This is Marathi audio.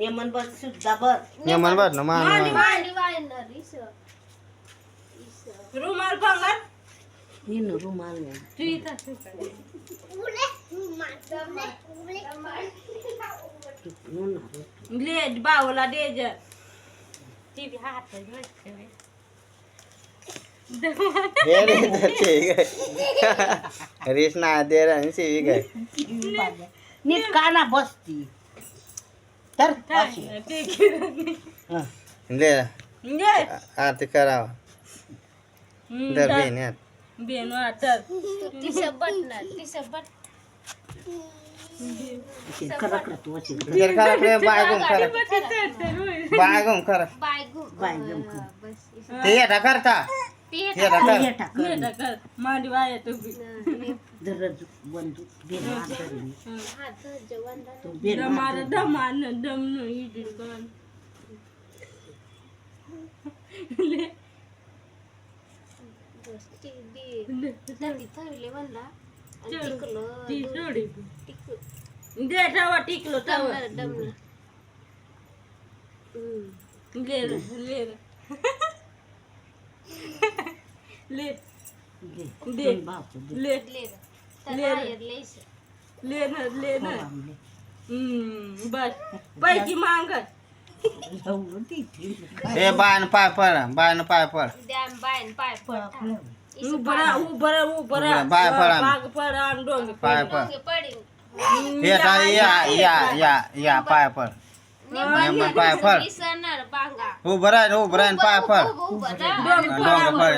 यमन बर सुद्धा बर यमन बर ना मान रुमाल भांगर इन रुमाल में ठीक ले बावला दे जा ती भी हाथ है हे रे ठीक आहे रेस ना दे रहा है सी गए नीट काना बसती तर अशी. हं. ले ये आरती करावा दर बेन यार बेन वाटर खरं करतो अशी. जर खरा प्रेम बायगुम खरा बायगुम खरा बाय जम कर. ते येता करता येता कर ये टाक. मांडी वाया तुम्ही दरज बंदूक बेन हातरी. तो बेन दमार हातरी. दमान दम नाही दिसन ले ती सोडी दे ठेवा टिकलो ठेवा ले रे ले रे ले दे. दे. दोन भावचं दे. ले ले ले ना ले ना हवामले. बस पैकी मांग लावून तिथे. ए बायन पाय पड बायन पाय पड पळापळा. उभरा पाय पडा. बाग पडा आणि डोंगे पाय पड येता या पाय पड नेमन पाय पड उभं राह पाय पड डोंग पड